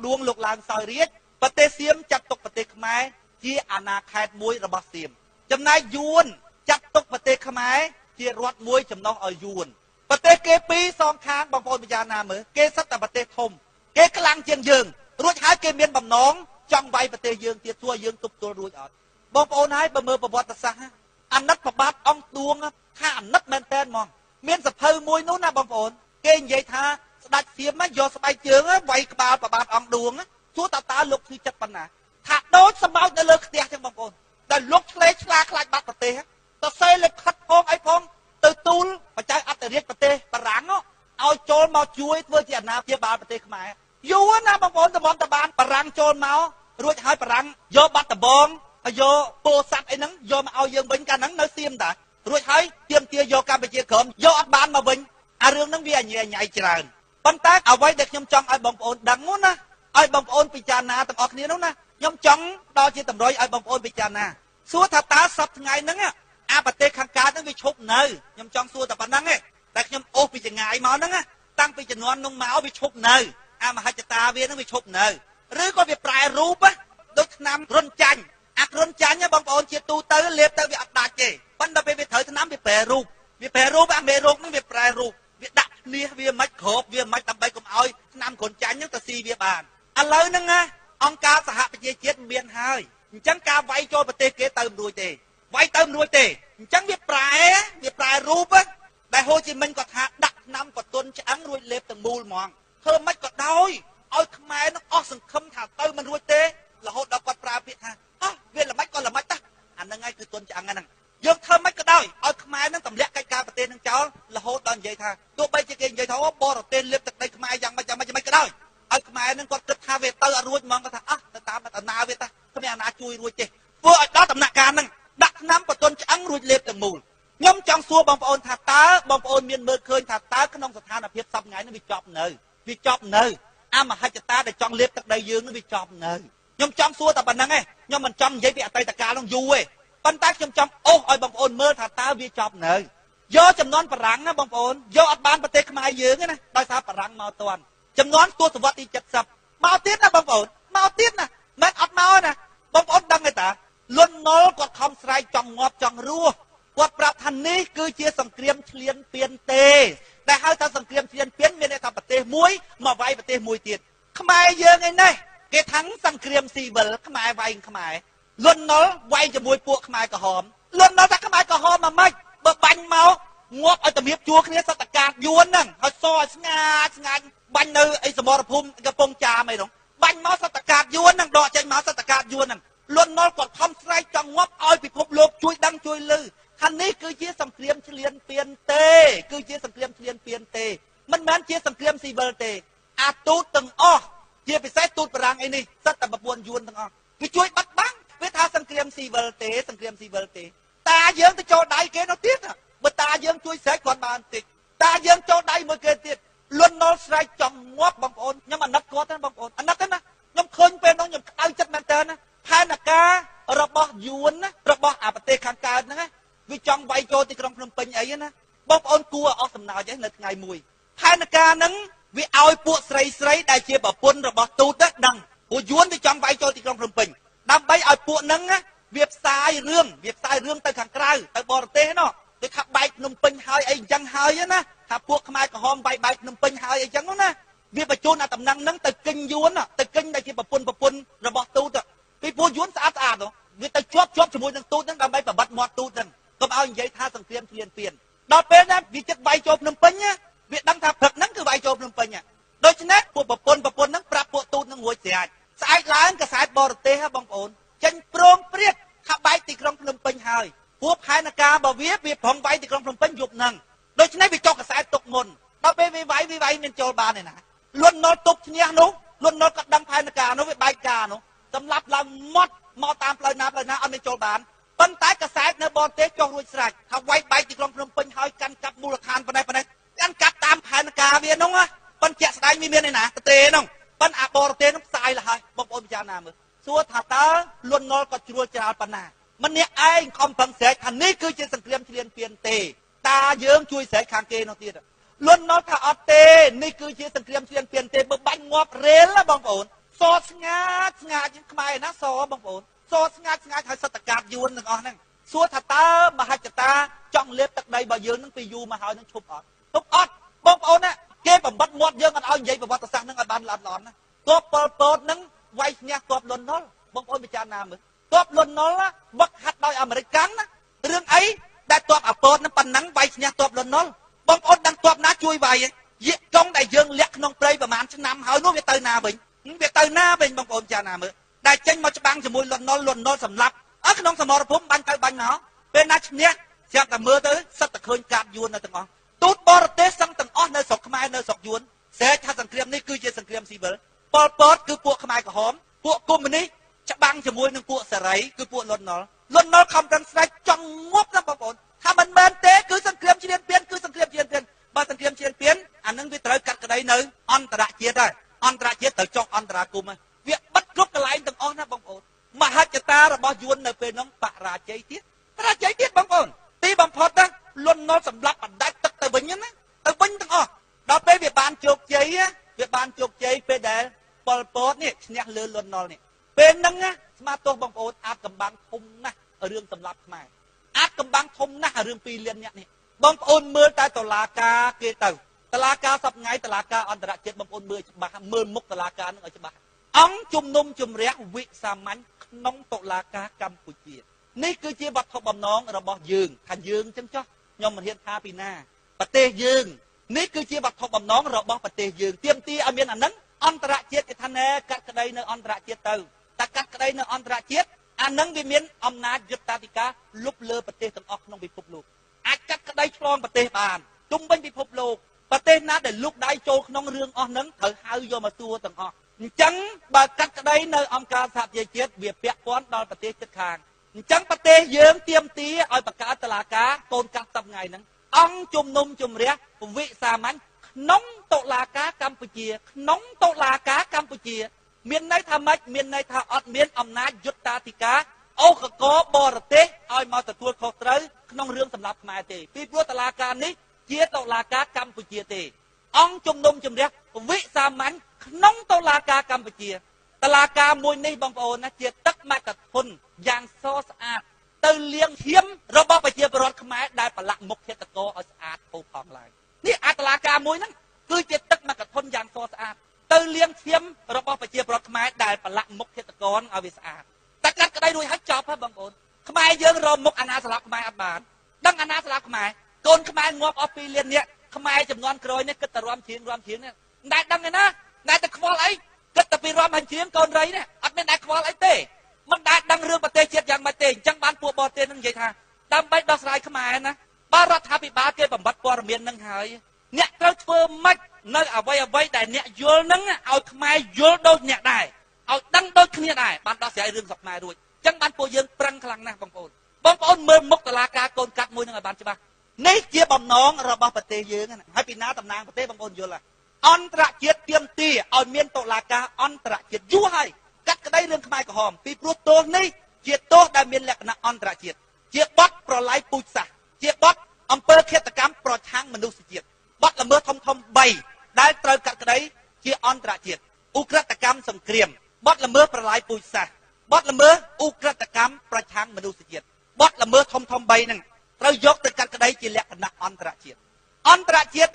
ដួងលោកឡើងសោយរាជប្រទេសសៀមចាត់ទុកប្រទេសខ្មែរជាអាណាខេត្តមួយរបស់សៀមចំណែកយួនចាត់ទុកប្រទេសខ្មែរជារដ្ឋមួយចំណុះឲ្យយួនប្រទេសគេពីរសងខាងបងប្អូនពិចារណាមើលគេសិតតែប្រទេសធំគេខ្លាំងជាងយើងរួចហើយគេមានបំណងចង់វាយប្រទេសយើងទៀតទោះយើងទប់ទល់រួចអត់បងប្អូនហើយបើមើលប្រវត្តិសាស្ត្រអាណិតប្របាទអង្គឌួងថាអាណិតមែនតើហ្មងមានសភៅមួយនោះណាបងប្អូនគេនិយាយថាស្ដេចសៀមយកស្បែកជើងវាយក្បាលប្របាទអង្គឌួងសួរតើលោកឈឺចិត្តប៉ុណ្ណាថាដូចសម្បោចនៅលើផ្ទះចឹងបងប្អូនដែលលោកឆ្លេឆ្លាខ្លាចបាត់ប្រទេសទៅសេលេខខិតផងអីផងទៅទូលបច្ច័យអន្តរជាតិប្រទេសបារាំងឲ្យចូលមកជួយធ្វើជាអាណាព្យាបាលប្រទេសខ្មែរយូរណាបងប្អូនតំបន់តបានបារាំងចូលមករួចហើយបារាំងយកបាត់ដំបងយកពោធិ៍សាត់អីហ្នឹងយកមកឲ្យយើងវិញកាលហ្នឹងនៅសៀមតារួចហើយទាមទារយកកម្ពុជាក្រមយកអត់បានមកវិញអារឿងហ្នឹងវាអញ្ញៃច្រើនប៉ុន្តែអ្វីដែលខ្ញុំចង់ឲ្យបងប្អូនដឹងនោះណាឲ្យបងប្អូនពិចារណាទាំងអស់គ្នានោះណាខ្ញុំចង់ដល់ជាតម្រុយឲ្យបងប្អូនពិចារណាសួរថាតើសប្តាហ៍ថ្ងៃហ្នឹងអាប្រទេសខាងកើតហ្នឹងវាឈប់នៅខ្ញុំចង់សួរតែប៉ុណ្្នឹងឯងតែខ្ញុំអូសពីចងាយមកហ្នឹងតាំងពីជំនាន់នោះមកវាឈប់នៅអាមហិច្ឆតាវាហ្នឹងវាឈប់នៅឬក៏វាប្រែរូបដូចឆ្នាំរុនចាញ់អារុនចាញ់បងប្អូនជាទូទៅលេបទៅវាអត់ដាច់ទេប៉ុន្តែពេលវាត្រូវឆ្នាំវាប្រែរូបអាមេរោគហ្នឹងវាប្រែរូបវាដាក់គ្នាវាមិនក្របវាមិនដើម្បីកុំឲ្យឆ្នាំរុនចាញ់ហ្នឹងទៅស៊ីវាបានឥឡូវហ្នឹងណាអង្គការសហប្រជាជាតិមានហើយអញ្ចឹងការវាយចូលប្រទេសគេទៅមិនរួចទេវាយទៅមិនរួចទេអញ្ចឹងវាប្រែរូបដែលហូជីមិញគាត់ថាដាក់ឆ្នាំកតុនឆ្អឹងរួចលេបទាំងមូលហ្មងធ្វើមិនក៏ដោយឲ្យខ្មែរនឹងអស់សង្ឃឹមថាទៅមិនរួចទេរហូតដល់គាត់ប្រើពាក្យថាវាល្មិចក៏ល្មិចដែរអាហ្នឹងហើយគឺទុនឆ្អឹងហ្នឹងយើងធ្វើមិនក៏ដោយឲ្យខ្មែរនឹងទម្លាក់កិច្ចការប្រទេសនឹងចោលរហូតដល់និយាយថាទោះបីជាគេនិយាយថាបរទេសលេបទឹកដីខ្មែរយ៉ាងម៉េចក៏ដោយឲ្យខ្មែរនឹងគាត់គិតថាវាទៅអត់រួចហ្មងគាត់ថាទៅតាមដំណើរវាតាគ្មានអាណាជួយរួចទេធ្វើឲ្យដល់ដំណាក់កាលហ្នឹងដាក់ឆ្នាំកតុនឆ្អឹងរួចលេបទាំងមូលខ្ញុំចង់សួរបងប្អូនថាតើបងប្អូនមានមើលឃើញថាតើក្នុងស្ថានភាពសប្តាហ៍ថ្ងៃនេះវាចប់នៅអាមហិច្ឆតាដែលចង់លេបទឹកដីយើងនឹងវាចប់នៅខ្ញុំចង់សួរតែប៉ុណ្្នឹងឯងខ្ញុំមិនចង់និយាយពីអតីតកាលនោះយូរទេប៉ុន្តែខ្ញុំចង់អូសឲ្យបងប្អូនមើលថាតើវាចប់នៅយកចំនួនបារាំងណាបងប្អូនយកអត់បានប្រទេសខ្មែរយើងទេណាដោយសារបារាំងមកតាន់ចំនួនទសវត្សរ៍ទី70មកទៀតណាបងប្អូនមកទៀតណាមិនអត់មកណាបងប្អូនដឹងទេតាលន់នល់គាត់ខំស្រែកចង់ងាប់ចង់រស់គាត់ប្រាប់ថានេះគឺជាសង្គ្រាមឈ្លានពានទេដែលហៅថាសង្គ្រាមឈ្លានពានមានន័យថាប្រទេសមួយមកវាយប្រទេសមួយទៀតខ្មែរយើងឯនេះគេថាំងសង្គ្រាមស៊ីវិលខ្មែរវាយខ្មែរលន់នល់វាយជាមួយពួកខ្មែរក្រហមលន់នល់ថាខ្មែរក្រហមមកម៉េចបើបាញ់មកងាប់ឲ្យតម្រៀបជួរគ្នាសតកាតយួនហ្នឹងហើយសឲ្យស្ងាច់បាញ់នៅអីសមរភូមិកំពង់ចាមអីនោះបាញ់មកសតកាតយួនហ្នឹងដកចេញមកសតកាតយួនហ្នឹងលន់នល់គាត់ខំស្រែកចង់ងាប់ឲ្យពិភពលោកជួយដឹងជួយលឺថានេះគឺជាសង្គ្រាមឈ្លានពានទេគឺជាសង្គ្រាមឈ្លានពានទេមិនមែនជាសង្គ្រាមស៊ីវិលទេអាទូតទាំងអស់ជាពិសេសទូតបារាំងអីនេះសិតតែប្រពន្ធយួនទាំងអស់វាជួយបាត់បង់វាថាសង្គ្រាមស៊ីវិលទេតាយើងទៅចូលដៃគេនោះទៀតបើតាយើងជួយស្រែកគាត់បានតិចតាយើងចូលដៃមួយគេទៀតលន់នល់ស្រែកចង់ងាប់បងប្អូនខ្ញុំអាណិតគាត់ណាបងប្អូនអាណិតណាខ្ញុំឃើញពេលនោះខ្ញុំក្តៅចិត្តមែនតើណាផែនការរបស់យួនណារបស់អាប្រទេសខាងកើតហ្នឹងវាចង់វាយចូលទីក្រុងភ្នំពេញអីណាបងប្អូនគួរអស់សំណើចនៅថ្ងៃមួយផែនការហ្នឹងវាឲ្យពួកស្រីដែលជាប្រពន្ធរបស់ទូតដឹងពួកយួនវាចង់វាយចូលទីក្រុងភ្នំពេញដើម្បីឲ្យពួកហ្នឹងវាផ្សាយរឿងទៅខាងក្រៅទៅបរទេសណោះដូចថាបែកភ្នំពេញហើយអីអញ្ចឹងហើយណាថាពួកខ្មែរក្រហមបែកភ្នំពេញហើយអីអញ្ចឹងណាវាបញ្ជូនអាតំណែងហ្នឹងទៅគិញយួនទៅគិញដែលជាប្រពន្ធរបស់ទូតពីពួកយួនស្អាតវាទៅជាប់ជាមួយនឹងទូតហ្នឹងដើម្បីប្របាត់មាត់ទូតហ្នឹងកុំឲ្យនិយាយថាសង្គ្រាមឈ្លានពានដល់ពេលណាវាចិត្តវាយចូលភ្នំពេញវាដឹងថាព្រឹកហ្នឹងគឺវាយចូលភ្នំពេញដូច្នេះពួកប្រពន្ធហ្នឹងប្រាប់ពួកទូតហ្នឹងរួចស្រេចស្អែកឡើងកាសែតបរទេសបងប្អូនចេញប្រងព្រាតថាបែកទីក្រុងភ្នំពេញហើយពួកផែនការរបស់វាប្រងវាយទីក្រុងភ្នំពេញយប់ហ្នឹងដូច្នេះវាចុះកាសែតទុកមុនដល់ពេលវាវាយមានចូលបានទេណាលន់នល់ទុកឈ្នះនោះលន់នល់ក៏ដឹងផែនការនោះវាបែកការនោះសម្រាប់ឡើងម៉ត់មកតាមផ្លូវណាអត់មានចូលបានប៉ុន្តែកាសែតនៅបរទេសចុះរួចស្រេចថាវាយបែកទីក្រុងភ្នំពេញហើយកាន់កាប់មូលដ្ឋានប៉ុណ្ណេះកាន់កាប់តាមផែនការវានោះប៉ុន្តែជាក់ស្ដែងមានឯណាប្រទេសនោះប៉ុន្តែអាបរទេសនោះផ្សាយលហើយបងប្អូនពិចារណាមើលសួរថាតើលន់នល់ក៏ជ្រួលច្រាលប៉ុណ្ណាម្នាក់ឯងខំប្រឹងស្រែកថានេះគឺជាសង្គ្រាមឈ្លានពានទេតាយើងជួយស្រែកខាងគេនោះទៀតលន់នល់ថាអត់ទេនេះគឺជាសង្គ្រាមឈ្លានពានទេបើបាញ់ងាប់រេលណាបងប្អូន សស្ងាត់ស្ងាត់ជាងខ្មែរណាសបងប្អូនសស្ងាត់ស្ងាត់ហើយសតកាតយួនទាំងអស់ហ្នឹងសួរថាតើមហិច្ឆតាចង់លេបទឹកដីរបស់យើងនឹងពីយូរមកហើយនឹងឈប់អត់បងប្អូនណាគេបំបត្តិមាត់យើងអត់ឲ្យនិយាយប្រវត្តិសាស្ត្រហ្នឹងឲ្យបានល្អិតល្អន់ណាទ័ពប៉ុលពតហ្នឹងវាយឈ្នះទ័ពលន់នល់បងប្អូនពិចារណាមើលទ័ពលន់នល់វឹកហាត់ដោយអាមេរិកណារឿងអីដែលទ័ពអាពតហ្នឹងប៉ុណ្ណឹងវាយឈ្នះទ័ពលន់នល់បងប្អូនដឹងទ័ពណាជួយវាយយិកុងដែលយើងលាក់ក្នុងព្រៃប្រហែលឆ្នាំហើយនោះវាទៅណាវិញបងប្អូនចាណាមើលដែលចេញមកច្បាំងជាមួយលន់នល់សម្លាប់ởក្នុងសមរភូមិបាញ់ទៅបាញ់មកពេលណាឈ្នះចាំតែមើលទៅសិតតែឃើញកាប់យួននៅទាំងអស់ទូតបរទេសសឹងទាំងអស់នៅស្រុកខ្មែរនៅស្រុកយួនស្រែកថាសង្គ្រាមនេះគឺជាសង្គ្រាមស៊ីវិលប៉ុលពតគឺពួកខ្មែរក្រហមពួកកុម្មុយនីសច្បាំងជាមួយនឹងពួកសេរីគឺពួកលន់នល់ខំប្រឹងស្រែកចង់ងាប់ណាបងប្អូនថាមិនមែនទេគឺសង្គ្រាមឈ្លានពានបើសង្គ្រាមឈ្លានពានអានឹងវាត្រូវកាត់ក្តីនៅអន្តរជាតិហើយអន្តរជាតិត្រូវចុះអន្តរាគមន៍វាបិទគ្រប់កន្លែងទាំងអស់ណាបងប្អូនមហិច្ឆតារបស់យួននៅពេលនោះបរាជ័យទៀតបងប្អូនទីបំផុតណាលន់នល់សម្លាប់បណ្ដាច់ទឹកទៅវិញណាទៅវិញទាំងអស់ដល់ពេលវាបានជោគជ័យពេលដែលប៉ុលពតនេះឈ្នះលើលន់នល់នេះពេលហ្នឹងណាស្មាទោសបងប្អូនអាចកំបាំងធំណាស់រឿងសម្លាប់ខ្មែរអាចកំបាំងធំណាស់រឿង2លានអ្នកនេះបងប្អូនមើលតែតុលាការគេទៅតុលាការសប្ងៃតុលាការអន្តរជាតិបងប្អូនមើលច្បាស់មើលមុខតុលាការនឹងឲ្យច្បាស់អង្គជំនុំជម្រះវិសាមញ្ញក្នុងតុលាការកម្ពុជានេះគឺជាវត្ថុបំណងរបស់យើងថាយើងចឹងចុះខ្ញុំមិនហ៊ានថាពីណាប្រទេសយើងនេះគឺជាវត្ថុបំណងរបស់ប្រទេសយើងទាមទារឲ្យមានអានឹងអន្តរជាតិគេថាណែកាត់ក្តីនៅអន្តរជាតិទៅតែកាត់ក្តីនៅអន្តរជាតិអានឹងវាមានអំណាចយុត្តាធិការលុបលើប្រទេសទាំងអស់ក្នុងពិភពលោកអាចកាត់ក្តីឆ្លងប្រទេសបានជុំវិញពិភពលោកប្រទេសណាដែលលុកដៃចូលក្នុងរឿងអស់ហ្នឹងត្រូវហៅយកមកសួរទាំងអស់អញ្ចឹងបើកាត់ក្តីនៅអង្គការសហប្រជាជាតិវាពាក់ព័ន្ធដល់ប្រទេសជិតខាងអញ្ចឹងប្រទេសយើងទាមទារឲ្យបង្កើតតុលាការកូនកាត់សប្ងៃហ្នឹងអង្គជំនុំជម្រះវិសាមញ្ញក្នុងតុលាការកម្ពុជាមានន័យថាម៉េចមានន័យថាអត់មានអំណាចយុត្តាធិការអូកកបរទេសឲ្យមកទទួលខុសត្រូវក្នុងរឿងសម្លាប់ខ្មែរទេពីព្រោះតុលាការនេះជាតុលាការកម្ពុជាទេអង្គជំនុំជម្រះវិសាមញ្ញក្នុងតុលាការកម្ពុជាតុលាការមួយនេះបងប្អូនណាជាទឹកមគ្គធនយ៉ាងសស្អាតទៅលាងឈាមរបស់ប្រជាពលរដ្ឋខ្មែរដែលប្រឡាក់មុខឃាតករឲ្យស្អាតផូរផង់ឡើងនេះតុលាការមួយហ្នឹងគឺជាទឹកមគ្គធនយ៉ាងសស្អាតទៅលាងឈាមរបស់ប្រជាពលរដ្ឋខ្មែរដែលប្រឡាក់មុខឃាតករឲ្យវាស្អាតតែកាត់ក្តីរួចហើយចប់ហើយបងប្អូនខ្មែរយើងរមុខអាណាស្លាប់ខ្មែរអត់បានដឹងអាណាស្លាប់ខ្មែរកូនខ្មែរងាប់អស់2លាននាក់ខ្មែរចំនួនក្រោយនេះគិតតែរំជៀងនេះតែដឹងឯណាតែខ្វល់អីគិតតែពីរំhànhជៀងកូនរៃនេះអត់មានតែខ្វល់អីទេមិនដែលដឹងរឿងប្រទេសជាតិយ៉ាងម៉េចទេអញ្ចឹងបានពួកបរទេសនឹងនិយាយថាដើម្បីដោះស្រាយខ្មែរណាបើរដ្ឋាភិបាលគេបំបត្តិព័ត៌មាននឹងហើយអ្នកត្រូវធ្វើម៉េចនៅអ្វីដែលអ្នកយល់នឹងឲ្យខ្មែរយល់ដូចអ្នកដែរឲ្យដឹងដូចគ្នាដែរបានដោះស្រាយរឿងសពខ្មែររួចអញ្ចឹងបានពួកយើងប្រឹងខ្លាំងណាស់បងប្អូនមើលមុខតុលាការកូនកាត់មួយនឹងឲ្យបានច្បាស់នេះជាបំណងរបស់ប្រទេសយើងហើយពីណាតំណាងប្រទេសបងប្អូនយល់អន្តរជាតិទាមទារឲ្យមានតុលាការអន្តរជាតិយូរហើយកាត់ក្តីរឿងខ្មែរក្រហមពីព្រោះទោសនេះជាទោសដែលមានលក្ខណៈអន្តរជាតិជាបទប្រឡាយពូជសាសន៍ជាបទអំពើឃាតកម្មប្រឆាំងមនុស្សជាតិបទល្មើសធំ3ដែលត្រូវកាត់ក្តីជាអន្តរជាតិឧក្រិដ្ឋកម្មសង្គ្រាមបទល្មើសប្រឡាយពូជសាសន៍បទល្មើសឧក្រិដ្ឋកម្មប្រឆាំងមនុស្សជាតិបទល្មើសធំ3ហ្នឹងត្រូវយកទៅកាត់ក្តីជាលក្ខណៈអន្តរជាតិ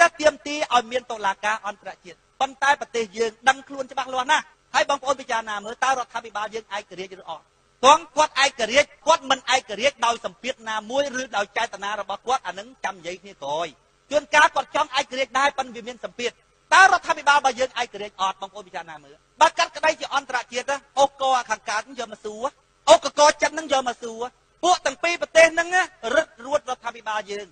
ដែលទាមទារឲ្យមានតុលាការអន្តរជាតិប៉ុន្តែប្រទេសយើងដឹងខ្លួនច្បាស់លាស់ណាស់ហើយបងប្អូនពិចារណាមើលតើរដ្ឋាភិបាលយើងឯករាជ្យឬអត់គាត់ឯករាជ្យគាត់មិនឯករាជ្យដោយសម្ពាធណាមួយឬដោយចេតនារបស់គាត់អានឹងចាំនិយាយគ្នាក្រោយជួនកាលគាត់ចង់ឯករាជ្យដែរប៉ុន្តែវាមានសម្ពាធតើរដ្ឋាភិបាលរបស់យើងឯករាជ្យអត់បងប្អូនពិចារណាមើលបើកាត់ក្តីជាអន្តរជាតិអូកកខាងកើតយកមកសួរអូកកចិននឹងយកមកសួរពួកទាំងពីរប្រទេសហ្នឹងរឹតរួតរដ្ឋាភិបាលយើង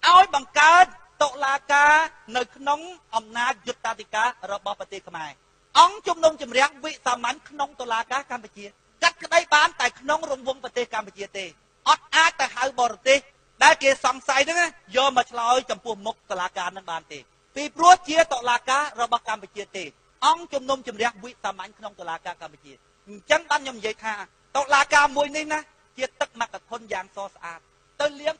ឲ្យបង្កើតតុលាការនៅក្នុងអំណាចយុត្តាធិការរបស់ប្រទេសខ្មែរអង្គជំនុំជម្រះវិសាមញ្ញក្នុងតុលាការកម្ពុជាកាត់ក្តីបានតែក្នុងរង្វង់ប្រទេសកម្ពុជាទេអត់អាចទៅហៅបរទេសដែលគេសង្ស័យហ្នឹងយកមកឆ្លើយចំពោះមុខតុលាការនឹងបានទេពីព្រោះជាតុលាការរបស់កម្ពុជាទេអង្គជំនុំជម្រះវិសាមញ្ញក្នុងតុលាការកម្ពុជាអញ្ចឹងបានខ្ញុំនិយាយថាតុលាការមួយនេះណាជាទឹកមគ្គធនយ៉ាងសស្អាតទៅលាង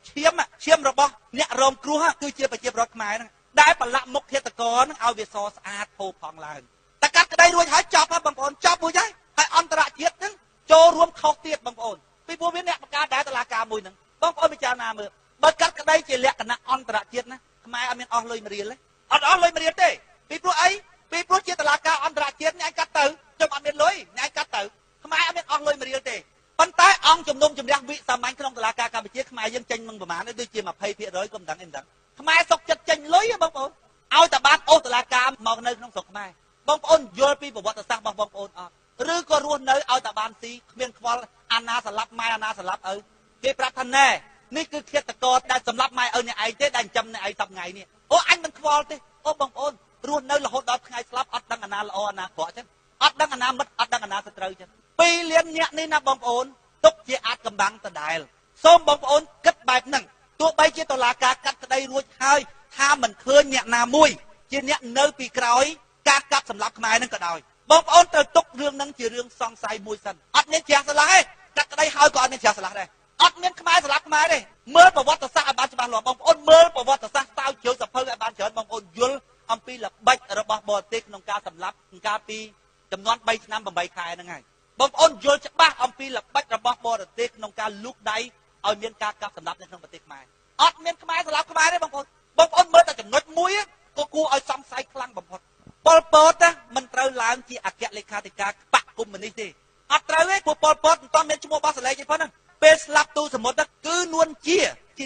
ឈាមរបស់អ្នករងគ្រោះគឺជាប្រជាពលរដ្ឋខ្មែរហ្នឹងដែលប្រឡាក់មុខឃាតករហ្នឹងឲ្យវាសស្អាតផូរផង់ឡើងតែកា ត់ក្តីរួចហើយចប់ហើយបងប្អូនចប់មួយហើយអន្តរជាតិហ្នឹងចូលរួមខុសទៀតបងប្អូនពីព្រោះវាអ្នកបង្កើតដែរតុលាការមួយហ្នឹងបងប្អូនពិចារណាមើលបើកាត់ក្តីជាលក្ខណៈអន្តរជាតិណាខ្មែរអត់មានអស់លុយមួយរៀលទេអត់អស់លុយមួយរៀលទេពីព្រោះអីពីព្រោះជាតុលាការអន្តរជាតិអ្នកកាត់ទៅខ្ញុំអត់មានលុយអ្នកកាត់ទៅខ្មែរអត់មានអស់លុយមួយរៀលទេប៉ុន្តែអង្គជំនុំជម្រះវិសាមញ្ញក្នុងតុលាការកម្ពុជាខ្មែរយើងចេញនឹងប្រមាណដូចជា 20% ក៏មិនដឹងអីមិនដឹងខ្មែរសុកចិត្តចេញលុយបងប្អូនឲ្យតែបានអូសតុលាការមកនៅក្នុងស្រុកខ្មែរបងប្អូនយល់ពីប្រវត្តិសាស្ត្ររបស់បងប្អូនអត់ឬក៏រស់នៅឲ្យតែបានស៊ីគ្មានខ្វល់អាណាស្លាប់ម៉ែអាណាស្លាប់ឪគេប្រាប់ថាណែនេះគឺឃាតករដែលសម្លាប់ម៉ែឪអ្នកឯងទេដែលចិញ្ចឹមអ្នកឯងសប្ថ្ងៃនេះអូអញមិនខ្វល់ទេអូបងប្អូនរស់នៅរហូតដល់ថ្ងៃស្លាប់អត់ដឹងអាណាល្អអាណាក្រក់ចឹងអត់ដឹងអាណាមិត្តអត់ដឹងអាណាសត្រូវចឹង2លានអ្នកនេះណាបងប្អូនទុកជាអាចកំបាំងដដែលសូមបងប្អូនគិតបែបហ្នឹងទោះបីជាតុលាការកាត់ក្តីរួចហើយថាមិនឃើញអ្នកណាមួយជាអ្នកនៅពីក្រោយការកាត់សម្លាប់ខ្មែរហ្នឹងក៏ដោយបងប្អូនត្រូវទុករឿងហ្នឹងជារឿងសង្ស័យមួយសិនអត់មានជ្រះស្រឡះទេកាត់ក្តីហើយក៏អត់មានជ្រះស្រឡះដែរអត់មានខ្មែរស្លាប់ខ្មែរទេមើលប្រវត្តិសាស្ត្រឲ្យបានច្បាស់លាស់បងប្អូនមើលប្រវត្តិសាស្ត្រស្រាវជ្រាវសភៅឲ្យបានច្រើនបងប្អូនយល់អំពីល្បិចរបស់បរទេសក្នុងការសម្លាប់កាលពីចំនួន3ឆ្នាំ8ខែហ្នឹងហើយបងប្អូនយល់ច្បាស់អំពីល្បិចរបស់បរទេសក្នុងការលូកដៃឲ្យមានការកាប់សម្លាប់នៅក្នុងប្រទេសខ្មែរអត់មានខ្មែរស្លាប់ខ្មែរទេបងប្អូនមើលតែចំណុចមួយក៏គួរឲ្យសង្ស័យខ្លាំងបំផុតប៉ុលពតណាមិនត្រូវឡើងជាអគ្គលេខាធិការបកគុំនេះទេអត់ត្រូវទេព្រោះប៉ុលពតមិនទាន់មានឈ្មោះបោះសលេងទេប៉ុណ្ណឹងពេលស្លាប់ទូសមុទ្រគឺនួនជ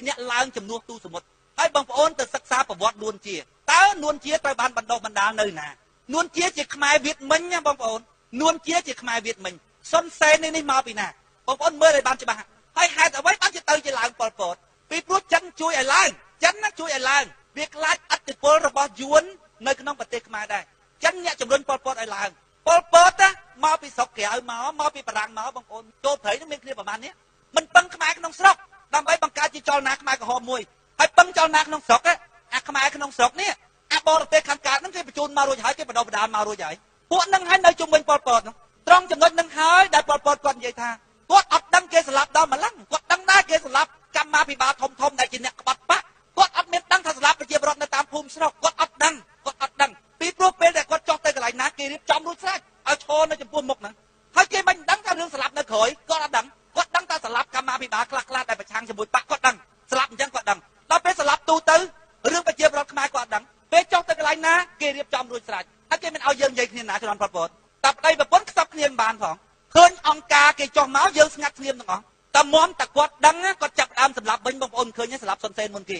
ាអ្នកឡើងជំនួសទូសមុទ្រហើយបងប្អូនទៅសិក្សាប្រវត្តិនួនជាតើនួនជាត្រូវបានបណ្ដុះបណ្ដាលនៅណានួនជាខ្មែរវៀតមិញណាបងប្អូននួនជាខ្មែរវៀតមិញសុនសេននេះមកពីណាបងប្អូនមើលឲ្យបានច្បាស់ហើយហេតុអ្វីបានជាទៅជាឡើងប៉ុលពតពីព្រោះចិនជួយឲ្យឡើងចិនណាជួយឲ្យឡើងវាខ្លាចឥទ្ធិពលរបស់យួននៅក្នុងប្រទេសខ្មែរដែរចិនអ្នកជំរុញប៉ុលពតឲ្យឡើងប៉ុលពតមកពីស្រុកក្រៅមកពីបារាំងមកបងប្អូនចូលព្រៃនឹងមានគ្នាប្រហែលនេះមិនពឹងខ្មែរក្នុងស្រុកដើម្បីបង្កើតជាចលនាខ្មែរក្រហមមួយហើយពឹងចលនាក្នុងស្រុកអាខ្មែរក្នុងស្រុកនេះអាបរទេសខាងកើតហ្នឹងគេបញ្ជូនមករួចហើយគេបណ្ដុះបណ្ដាលមករួចហើយពួកហ្នឹងហើយនៅជុំវិញប៉ុលពតហ្នឹងត្រង់ចំណុចហ្នឹងហើយដែលប៉ុលពតគាត់និយាយថាគាត់អត់ដឹងគេស្លាប់ដល់ម្លឹងគាត់ដឹងដែរគេស្លាប់កម្មាភិបាលធំដែលជាអ្នកក្បត់បាក់គាត់អត់មានដឹងថាស្លាប់ប្រជាពលរដ្ឋនៅតាមភូមិស្រុកគាត់អត់ដឹងពីព្រោះពេលដែលគាត់ចុះទៅកន្លែងណាគេរៀបចំរួចស្រេចឲ្យឈរនៅចំពោះមុខហ្នឹងហើយគេមិនដឹងថារឿងស្លាប់នៅក្រោយគាត់អត់ដឹងគាត់ដឹងថាស្លាប់កម្មាភិបាលខ្លះដែលប្រឆាំងជាមួយបាក់គាត់ដឹងស្លាប់អញ្ចឹងគាត់ដឹងដល់ពេលស្លាប់ទូទៅរឿងប្រជាពលរដ្ឋខ្មែរគាត់អត់ដឹងពេលចុះទៅកន្លែងណាគេរៀបចំរួចស្រេចហើយគេមិនឲ្យយើងនិយាយគ្នាណាជំនាន់ប៉ុលពតតែប្តីប្រពន្ធខ្សឹបគ្នាមិនបានផងឃើញអង្គការគេចុះមកយើងស្ងាត់ស្ងៀមទាំងអស់តែមុំតែគាត់ដឹងគាត់ចាប់ដើមសម្លាប់វិញបងប្អូនឃើញសម្លាប់សុនសេនមុនគ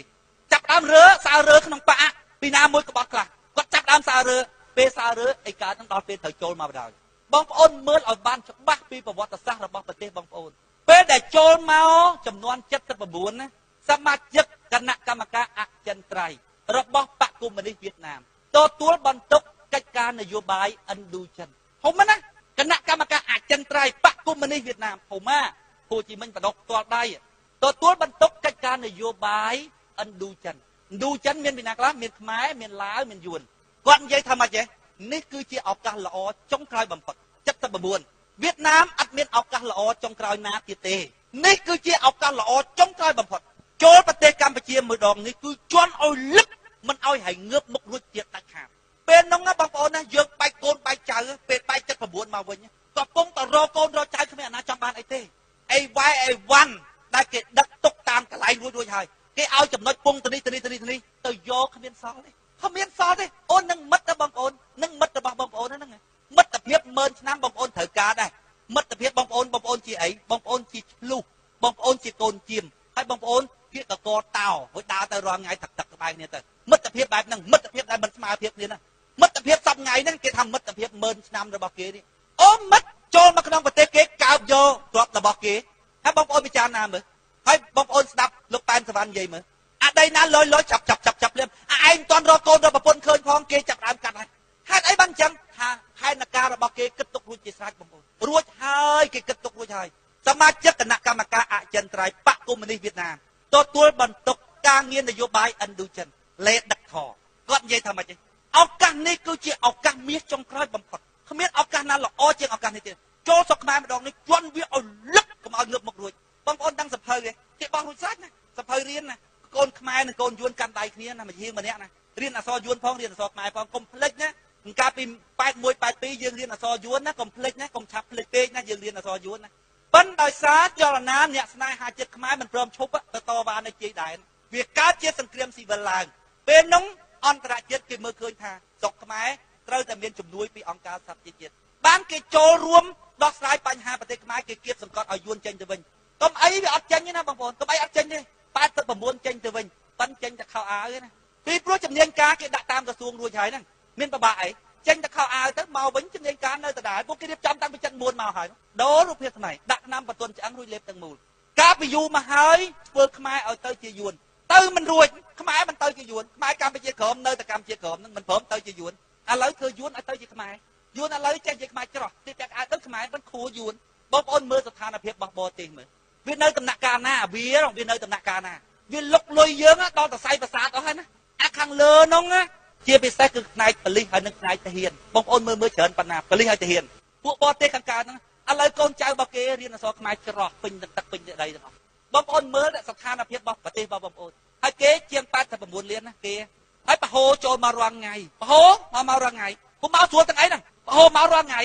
េចាប់ដើមសើរើក្នុងបាក់ពីណាមួយក្បត់ខ្លះគាត់ចាប់ដើមសើរើពេលសើរើអីកើតនឹងដល់ពេលត្រូវចូលមកបណ្ដោយបងប្អូនមើលឲ្យបានច្បាស់ពីប្រវត្តិសាស្ត្ររបស់ប្រទេសបងប្អូនពេលដែលចូលមកចំនួន79ណាសមាជិកគណៈកម្មការអចិន្ត្រៃយ៍របស់បកកុម្មុយនីសវៀតណាមទទួលបន្ទុកកិច្ចការនយោបាយឥណ្ឌូចិនហុំណាគណៈកម្មការអចិន្ត្រៃយ៍បកកុម្មុយនីសវៀតណាមហុំម៉ាហូជីមិញបដកផ្ទាល់ដៃទទួលបន្ទុកកិច្ចការនយោបាយឥណ្ឌូចិនមានពីណាខ្លះមានខ្មែរមានឡាវមានយួនគាត់និយាយថាម៉េចទេនេះគឺជាឱកាសល្អចុងក្រោយបំផុត79វៀតណាមអត់មានឱកាសល្អចុងក្រោយណាទៀតទេនេះគឺជាឱកាសល្អចុងក្រោយបំផុតចូលប្រទេសកម្ពុជាមួយដងនេះគឺជន់ឲ្យលឹកមិនឲ្យហើយងើបមុខរួចទៀតដាច់ខាតពេលហ្នឹងណាបងប្អូនណាយើងបែកកូនបែកចៅពេលបែក79មកវិញក៏កំពុងតែរកកូនរកចៅគ្មានអាណាចង់បានអីទេអីវ៉ៃអីវ៉ាន់ដែលគេដឹកទុកតាមកន្លែងរួចហើយគេឲ្យចំណុចពងទៅនេះទៅយកគ្មានសល់ទេអូននឹងមិត្តទៅបងប្អូននឹងមិត្តរបស់បងប្អូនហ្នឹងមិត្តភាព10000ឆ្នាំបងប្អូនត្រូវការដែរមិត្តភាពបងប្អូនជាអីបងប្អូនជាឆ្លុះបងប្អូនជាកូនជាមហើយបងប្អូនជាកកតោហើយដើរទៅរាល់ថ្ងៃទឹកក្បែរគ្នាទៅមិត្តភាពបែបហ្នឹងមិត្តភាពដែលមិនស្មើភាពគ្នាណាមិត្តភាពសពថ្ងៃហ្នឹងគេថាមិត្តភាព10000ឆ្នាំរបស់គេនេះអូមិត្តចូលមកក្នុងប្រទេសគេកើបយកទ្រព្យរបស់គេហើយបងប្អូនពិចារណាមើលហើយបងប្អូនស្ដាប់លោកប៉ែនសវណ្ណនិយាយមើលអាដីណាលយចាប់លៀមឯងមិនទាន់រកកូនរកប្រពន្ធឃើញផងគេចាប់ដើមកាត់ហើយហេតុអីបានអញ្ចឹងថាហេតុការរបស់គេគិតទុករួចជាស្រេចបងប្អូនរួចហើយគេគិតទុករួចហើយសមាជិកគណៈកម្មការអចិន្ត្រៃយ៍បកកុម្មុយនីសវៀតណាមទទួលបន្ទុកការងារនយោបាយឥណ្ឌូចិនលេដឹកថគាត់និយាយថាម៉េចទេឱកាសនេះគឺជាឱកាសមាសចុងក្រោយបំផុតគ្មានឱកាសណាល្អជាងឱកាសនេះទេចូលស្រុកខ្មែរម្ដងនេះជន់វាឲ្យលឹកកុំឲ្យងើបមុខរួចបងប្អូនដឹងសភៅទេគេបោះរួចស្រេចណាសភៅរៀនណាកូនខ្មែរនិងកូនយួនកាន់ដៃគ្នាណាមួយហៀងម្នាក់ណារៀនអក្សរយួនផងរៀនអក្សរខ្មែរផងកុំភ្លេចណា ការពី8182យើងរៀនអក្សរយួនណាកុំភ្លេចណាកុំឆាប់ភ្លេចពេកណាយើងរៀនអក្សរយួនណាប៉ុន្តែដោយសារចលនាអ្នកស្នេហាជាតិខ្មែរមិនព្រមឈប់ទៅតវ៉ានៅជាយដែនវាកើតជាសង្គ្រាមស៊ីវិលឡើងពេលនោះអន្តរជាតិគេមើលឃើញថាស្រុកខ្មែរត្រូវតែមានជំនួយពីអង្គការសហប្រជាជាតិបានគេចូលរួមដោះស្រាយបញ្ហាប្រទេសខ្មែរគេគៀបសង្កត់ឲ្យយួនចេញទៅវិញកុំអីវាអត់ចេញទេណាបងប្អូនកុំអីអត់ចេញទេ89ចេញទៅវិញប៉ិនចេញតែខោអាវទេណាពីព្រោះជំនាញការគេដាក់តាមក្រសួងរួចហើយហ្នឹងមានប្របាក់អីចេញតែខោអាវទៅមកវិញជំនាញការនៅដដែលពួកគេរៀបចំតាំងពី79មកហើយដូររូបភាពថ្មីដាក់ថ្នាំបន្ទន់ឆ្អឹងរួចលេបទាំងមូលការពីយូរមកហើយធ្វើខ្មែរឲ្យទៅជាយួនទៅមិនរួចខ្មែរមិនទៅជាយួនខ្មែរកម្ពុជាក្រមនៅតែកម្ពុជាក្រមហ្នឹងមិនព្រមទៅជាយួនឥឡូវធ្វើយួនឲ្យទៅជាខ្មែរយួនឥឡូវចេះជាខ្មែរច្រោះទីតែអាចទៅខ្មែរមិនខួយួនបងប្អូនមើលស្ថានភាពរបស់បរទេសមើលវានៅដំណាក់កាលណាវានៅដំណាក់កាលណាវាលុកលុយយើងដល់ទៅស័យប្រាសាទអស់ហើយណាអាខាងលើនោះជាពិសេសគឺផ្នែកប៉ូលីសហើយនិងផ្នែកទាហានបងប្អូនមើលច្រើនប៉ុណ្ណាប៉ូលីសហើយទាហានពួកបរទេសខាងកើតហ្នឹងឥឡូវកូនចៅរបស់គេរៀនអក្សរខ្មែរច្រោះពេញទឹកពេញដីទាំងអស់បងប្អូនមើលស្ថានភាពរបស់ប្រទេសរបស់បងប្អូនហើយគេជាង89លានណាគេហើយបរហូចូលមករាល់ថ្ងៃបរហូមករាល់ថ្ងៃពុំមកស្រួលទាំងអីហ្នឹងបរហូមករាល់ថ្ងៃ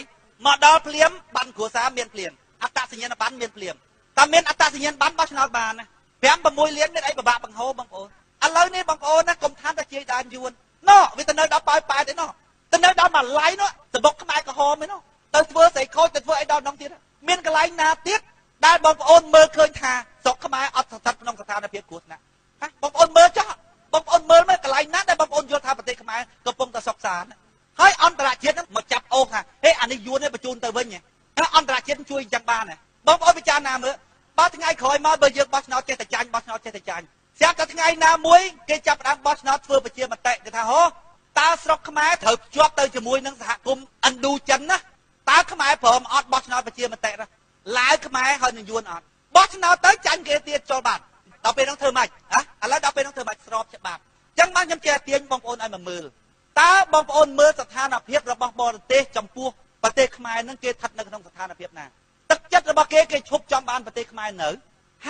មកដល់ភ្លាមបានគ្រួសារមានភ្លាមអត្តសញ្ញាណប័ណ្ណមានភ្លាមតែមានអត្តសញ្ញាណប័ណ្ណបោះឆ្នោតបានណា5 6លានមានអីពិបាកបង្ហូរបងប្អូនឥឡូវនេះបងប្អូនណាកុំថាតែជាដើមយួនណោះវាទៅនៅដល់ប៉ោយប៉ែតឯណោះទៅនៅដល់ម៉ាឡៃណោះសបុកខ្មែរក្រហមឯណោះទៅធ្វើស្អីខូចទៅធ្វើអីដល់នោះទៀតមានកន្លែងណាទៀតដែលបងប្អូនមើលឃើញថាស្រុកខ្មែរអត់ស្ថិតក្នុងស្ថានភាពគ្រោះថ្នាក់បងប្អូនមើលចោះបងប្អូនមើលកន្លែងណាដែលបងប្អូនយល់ថាប្រទេសខ្មែរកំពុងតែសុខសាន្តហើយអន្តរជាតិហ្នឹងមកចាប់អូសថាហេអានេះយួននេះបញ្ជូនទៅវិញហើយអន្តរជាតិជួយអញ្ចឹងបានបងប្អូនពិចារណាមើលបើថ្ងៃក្រោយមកបើយើងបោះឆ្នោតចេះតែចាញ់បោះឆ្នោតចេះតែចាញ់ស្រាប់តែថ្ងៃណាមួយគេចាប់ផ្ដើមបោះឆ្នោតធ្វើប្រជាមតិគេថាហូតើស្រុកខ្មែរត្រូវភ្ជាប់ទៅជាមួយនឹងសហគមន៍ឥណ្ឌូចិនណាតើខ្មែរព្រមអត់បោះឆ្នោតប្រជាមតិណាឡាវខ្មែរហើយនឹងយួនអត់បោះឆ្នោតទៅចាញ់គេទៀតចូលបាត់ដល់ពេលហ្នឹងធ្វើម៉េចឥឡូវដល់ពេលហ្នឹងធ្វើម៉េចស្របច្បាប់អញ្ចឹងបានខ្ញុំជឿទាញបងប្អូនឲ្យមកមើលតើបងប្អូនមើលស្ថានភាពរបស់បរទេសចំពោះប្រទេសខ្មែរហ្នឹងគេស្ថិតនៅក្នុងស្ថានភាពណាទឹកចិត្តរបស់គេឈប់ចំបានប្រទេសខ្មែរនៅ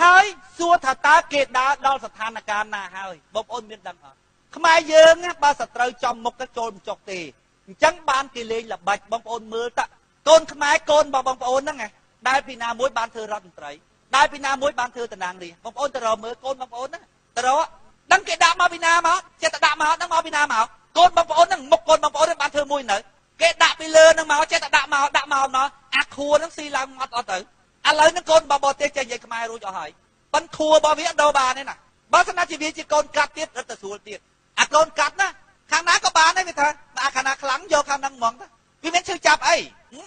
ហើយសួរថាតើគេដើរដល់ស្ថានភាពណាហើយបងប្អូនមានដឹងអត់ខ្មែរយើងបើសត្រូវចំមុខទៅចូលមិនចុះទេអញ្ចឹងបានគេលេងល្បិចបងប្អូនមើលតើកូនខ្មែរកូនរបស់បងប្អូនហ្នឹងដែលពីណាមួយបានធ្វើរដ្ឋមន្ត្រីដែលពីណាមួយបានធ្វើតំណាងរាស្ត្របងប្អូនទៅរកមើលកូនបងប្អូនណាទៅរកដឹងគេដាក់មកពីណាមកចេះតែដាក់មកដឹងមកពីណាមកកូនបងប្អូនហ្នឹងមុខកូនបងប្អូនបានធ្វើមួយនៅគេដាក់ពីលើហ្នឹងមកចេះតែដាក់មកអាខួរហ្នឹងស៊ីឡើងអត់ទៅឥឡូវហ្នឹងកូនបបរទេសចេះនិយាយខ្មែររួចអស់ហើយប៉ុន្តែខួររបស់វាដូរបានទេណាបើសិនណាជាវាជាកូនកាត់ទៀតរត់ទៅស្រួលទៀតអាកូនកាត់ណាខាងណាក៏បានដែរវាថាខាងណាខ្លាំងយកខាងហ្នឹងហ្មងទៅវាមានឈឺចាប់អី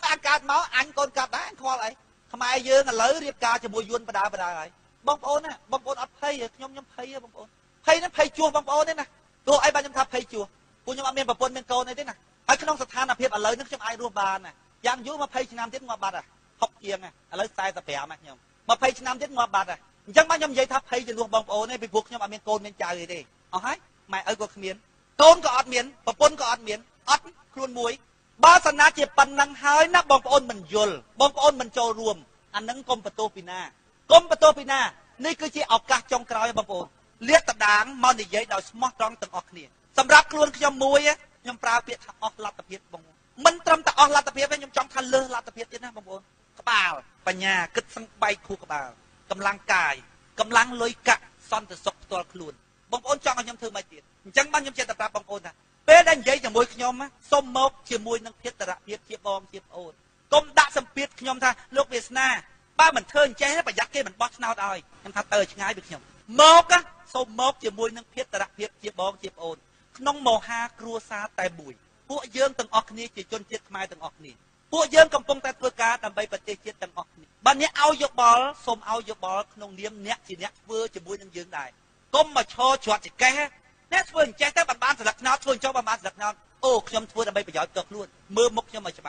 បានកាត់មកអញកូនកាត់ដែរអញខ្វល់អីខ្មែរយើងឥឡូវរៀបការជាមួយយួនបដាហើយបងប្អូនណាបងប្អូនអត់ភ័យខ្ញុំភ័យបងប្អូនភ័យហ្នឹងភ័យជួសបងប្អូនទេណាទោះអីបានខ្ញុំថាភ័យជួសពួកខ្ញុំអត់មានប្រពន្ធមានកូនអីទេណាហើយក្នុងស្ថានភាពឥឡូវហ្នឹងខ្ញុំអាចរស់បានណាយ៉ាងយូរ20ឆ្នាំទៀតងាប់បាត់ហ่ะ60ជាងឥឡូវ45ណាខ្ញុំ20ឆ្នាំទៀតងាប់បាត់ហ่ะអញ្ចឹងបានខ្ញុំនិយាយថាភ័យជំនួសបងប្អូនទេពីព្រោះខ្ញុំអត់មានកូនមានចៅអីទេអស់ហើយម៉ែឪក៏គ្មានកូនក៏អត់មានប្រពន្ធក៏អត់មានអត់ខ្លួនមួយបើសិនណាជាប៉ុណ្ណឹងហើយណាបងប្អូនមិនយល់បងប្អូនមិនចូលរួមអានឹងកុំបន្ទោសពីណានេះគឺជាឱកាសចុងក្រោយបងប្អូនលាតត្រដាងមកនិយាយដោយស្មោះត្រង់ទាំងអស់គ្នាសម្រាប់ខ្លួនខ្ញុំមួយខ្ញុំប្រើពាក្យថាអស់លទ្ធភាពបងប្អូនមិនត្រឹមតែអស់លទ្ធភាពទេខ្ញុំចង់ថាលើសលទ្ធភាពទៀតណាបងប្អូនក្បាលបញ្ញាគិតសឹងបែកខួរក្បាលកម្លាំងកាយកម្លាំងលុយកាក់សន្តិសុខផ្ទាល់ខ្លួនបងប្អូនចង់ឲ្យខ្ញុំធ្វើម៉េចទៀតអញ្ចឹងបានខ្ញុំចេះតែប្រាប់បងប្អូនថាពេលដែលនិយាយជាមួយខ្ញុំសុំមកជាមួយនឹងភេទរភាពជាបងជាប្អូនកុំដាក់សម្ពាធខ្ញុំថាលោកវាសនាបើមិនធ្វើអញ្ចេះប្រយ័ត្នគេមិនបោះឆ្នោតឲ្យខ្ញុំថាទៅឆ្ងាយពីខ្ញុំមកសូមមកជាមួយនឹងភេទរភាពជាបងជាប្អូនក្នុងមហាគ្រួសារតែមួយពួកយើងទាំងអស់គ្នាជាជនជាតិខ្មែរទាំងអស់គ្នាពួកយើងកំពុងតែធ្វើការដើម្បីប្រទេសជាតិទាំងអស់គ្នាបើអ្នកឲ្យយោបល់សូមឲ្យយោបល់ក្នុងនាមអ្នកជាអ្នកធ្វើជាមួយនឹងយើងដែរកុំមកឈរច្រត់ចកេះអ្នកធ្វើអញ្ចេះទៅបានស្លឹកឆ្នោតធ្វើអញ្ចឹងបានស្លឹកឆ្នោតអូខ្ញុំធ្វើដើម្បីប្រយោជន៍ផ្ទាល់ខ្លួនមើលមុខខ្ញុំឲ្យច្បាស់